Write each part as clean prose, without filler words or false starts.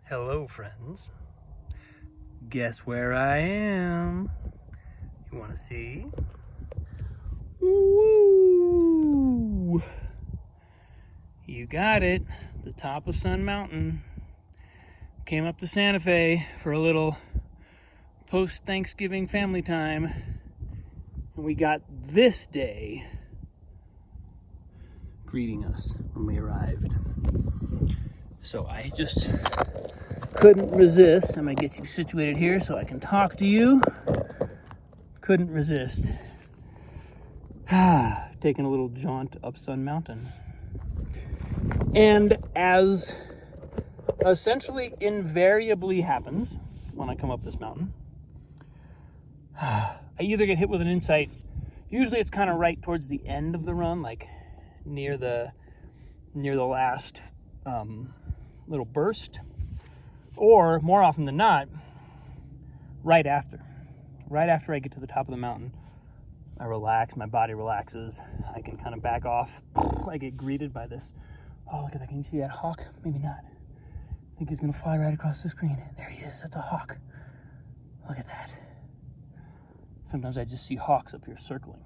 Hello, friends. Guess where I am? You want to see? Woo! You got it. The top of Sun Mountain. Came up to Santa Fe for a little post-Thanksgiving family time. And we got this day greeting us when we arrived. So I just couldn't resist. I'm going to get you situated here so I can talk to you. Couldn't resist. Taking a little jaunt up Sun Mountain. And as essentially invariably happens when I come up this mountain, I either get hit with an insight. Usually it's kind of right towards the end of the run, like near the last little burst, or more often than not, right after I get to the top of the mountain. I relax, my body relaxes, I can kind of back off. I get greeted by this, oh, look at that, can you see that hawk? Maybe not. I think he's gonna fly right across the screen. There he is, that's a hawk. Look at that. Sometimes I just see hawks up here circling.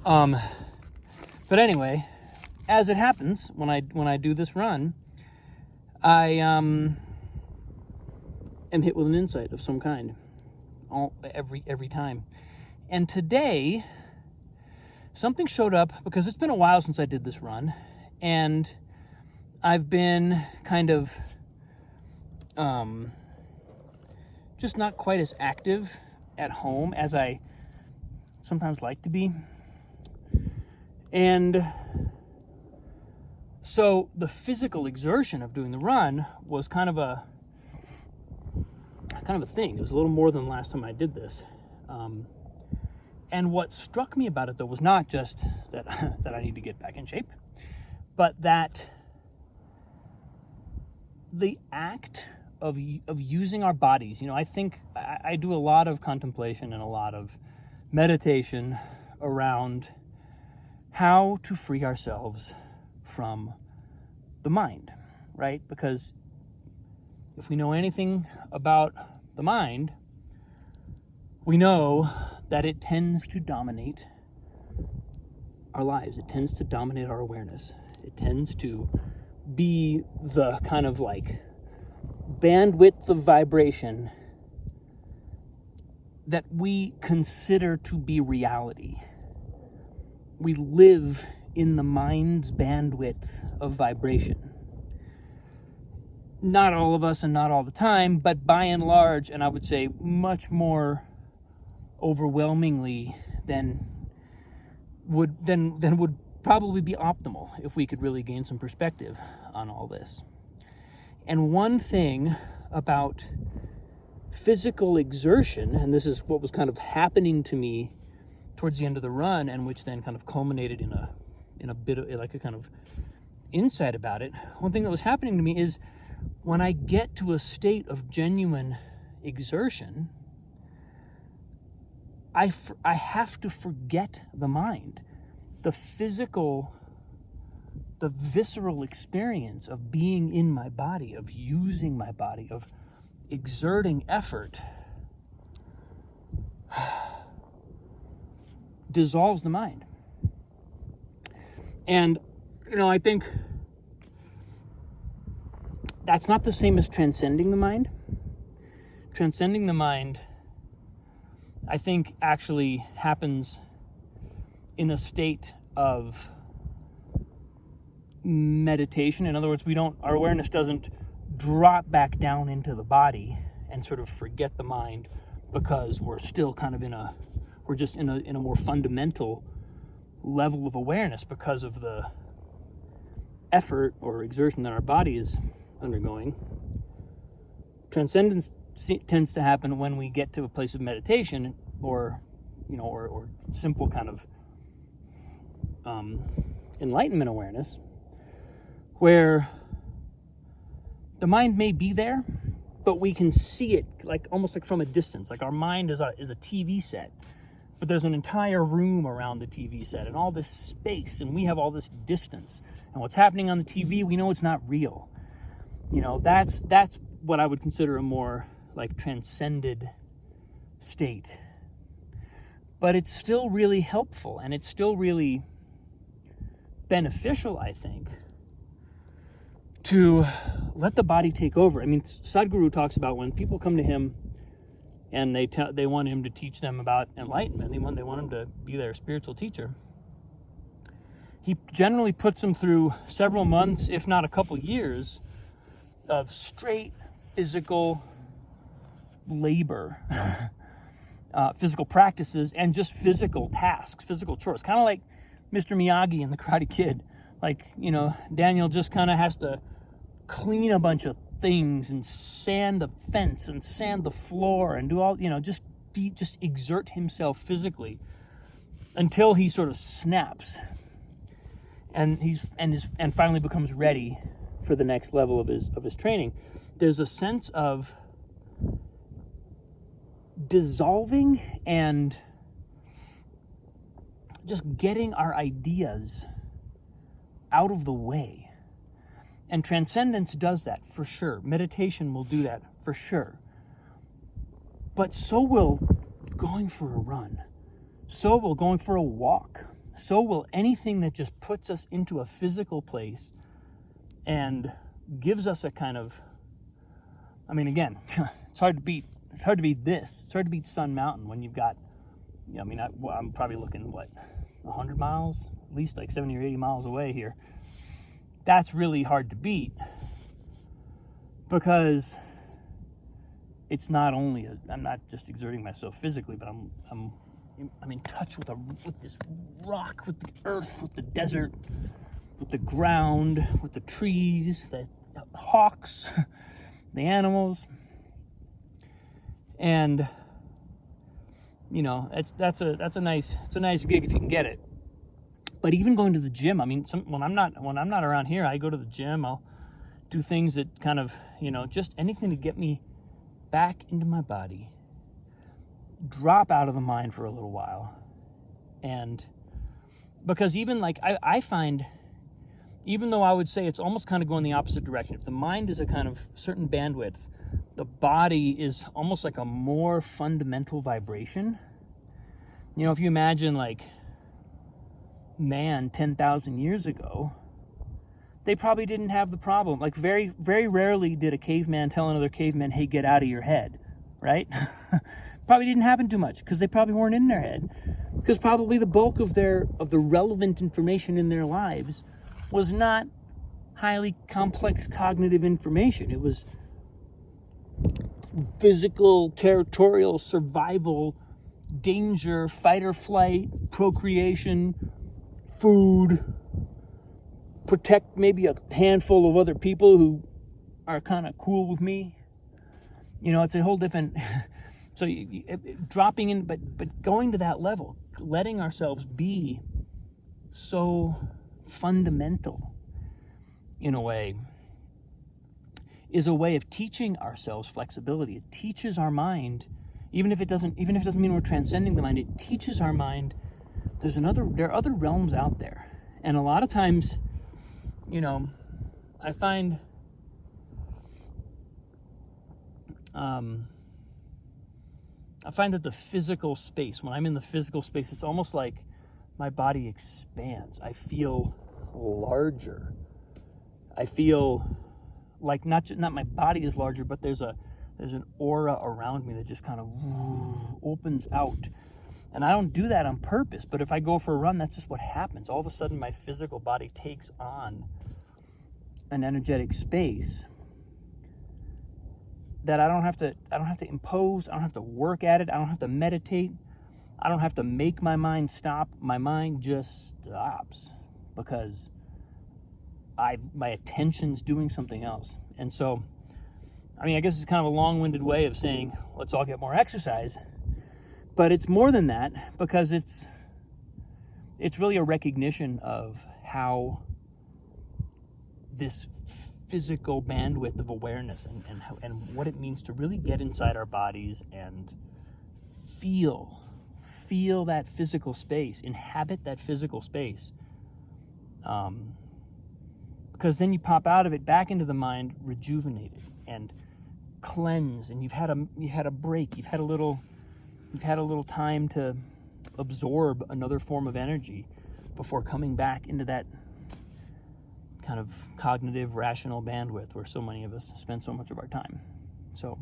But anyway, as it happens, when I do this run, I am hit with an insight of some kind, every time. And today, something showed up because it's been a while since I did this run, and I've been kind of just not quite as active at home as I sometimes like to be. And so the physical exertion of doing the run was kind of a thing. It was a little more than the last time I did this. And what struck me about it, though, was not just that I need to get back in shape, but that the act of using our bodies, I think I do a lot of contemplation and a lot of meditation around how to free ourselves from the mind, right? Because if we know anything about the mind, we know that it tends to dominate our lives. It tends to dominate our awareness. It tends to be the kind of like bandwidth of vibration that we consider to be reality. We live in the mind's bandwidth of vibration. Not all of us and not all the time, but by and large, and I would say much more overwhelmingly than would probably be optimal if we could really gain some perspective on all this. And one thing about physical exertion, and this is what was kind of happening to me towards the end of the run, and which then kind of culminated in a bit of like a kind of insight about it. One thing that was happening to me is when I get to a state of genuine exertion, I have to forget the mind. The visceral experience of being in my body, of using my body, of exerting effort dissolves the mind. And, I think that's not the same as transcending the mind. Transcending the mind, I think, actually happens in a state of meditation. In other words, our awareness doesn't drop back down into the body and sort of forget the mind, because we're still kind of we're just in a more fundamental level of awareness because of the effort or exertion that our body is undergoing. Transcendence tends to happen when we get to a place of meditation or simple kind of enlightenment awareness, where the mind may be there, but we can see it almost like from a distance. Like our mind is a TV set, but there's an entire room around the TV set and all this space, and we have all this distance. And what's happening on the TV, we know it's not real. That's what I would consider a more like transcended state. But it's still really helpful, and it's still really beneficial, I think, to let the body take over. I mean, Sadhguru talks about when people come to him and they want him to teach them about enlightenment, they want him to be their spiritual teacher. He generally puts them through several months, if not a couple years, of straight physical labor, physical practices, and just physical tasks, physical chores. Kind of like Mr. Miyagi in The Karate Kid. Like, Daniel just kind of has to clean a bunch of things and sand the fence and sand the floor and do all, just exert himself physically until he sort of snaps and and finally becomes ready for the next level of his training. There's a sense of dissolving and just getting our ideas out of the way. And transcendence does that for sure. Meditation will do that for sure. But so will going for a run. So will going for a walk. So will anything that just puts us into a physical place and gives us a kind of, again, it's hard to beat this. It's hard to beat Sun Mountain when you've got, I'm probably looking, 100 miles? At least like 70 or 80 miles away here. That's really hard to beat because it's not only, I'm not just exerting myself physically, but I'm in touch with this rock, with the earth, with the desert, with the ground, with the trees, the hawks, the animals. And that's a nice gig if you can get it. But even going to the gym, when I'm not around here, I go to the gym. I'll do things that kind of, just anything to get me back into my body, drop out of the mind for a little while. And because even I find, even though I would say it's almost kind of going the opposite direction, if the mind is a kind of certain bandwidth, the body is almost like a more fundamental vibration. If you imagine man 10,000 years ago, they probably didn't have the problem. Very, very rarely did a caveman tell another caveman, hey, get out of your head, right? Probably didn't happen too much because they probably weren't in their head. Because probably the bulk of the relevant information in their lives was not highly complex cognitive information. It was physical, territorial, survival, danger, fight or flight, procreation, food, protect maybe a handful of other people who are kind of cool with me. It's a whole different, so dropping in, but going to that level, letting ourselves be so fundamental in a way, is a way of teaching ourselves flexibility. It teaches our mind, even if it doesn't mean we're transcending the mind, it teaches our mind there are other realms out there. And a lot of times, I find that the physical space, when I'm in the physical space, it's almost like my body expands. I feel larger. I feel like not my body is larger, but there's an aura around me that just kind of opens out. And I don't do that on purpose, but if I go for a run, that's just what happens. All of a sudden, my physical body takes on an energetic space that I don't have to impose. I don't have to work at it. I don't have to meditate. I don't have to make my mind stop. My mind just stops because my attention's doing something else. And so, I guess it's kind of a long-winded way of saying, let's all get more exercise. But it's more than that, because it's really a recognition of how this physical bandwidth of awareness and what it means to really get inside our bodies and feel that physical space, inhabit that physical space. because then you pop out of it back into the mind rejuvenated and cleansed, and you've had a break, you've had a little time to absorb another form of energy before coming back into that kind of cognitive, rational bandwidth where so many of us spend so much of our time. So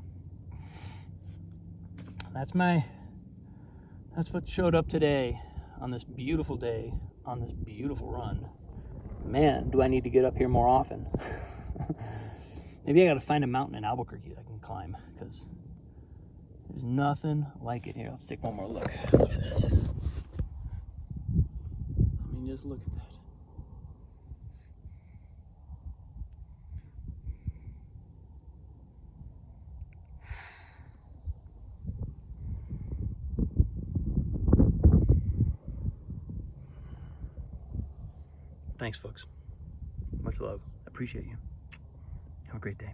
that's what showed up today on this beautiful day, on this beautiful run. Man, do I need to get up here more often. Maybe I got to find a mountain in Albuquerque that I can climb, because there's nothing like it here. Let's take one more look. Look at this. I mean, just look at that. Thanks, folks. Much love. Appreciate you. Have a great day.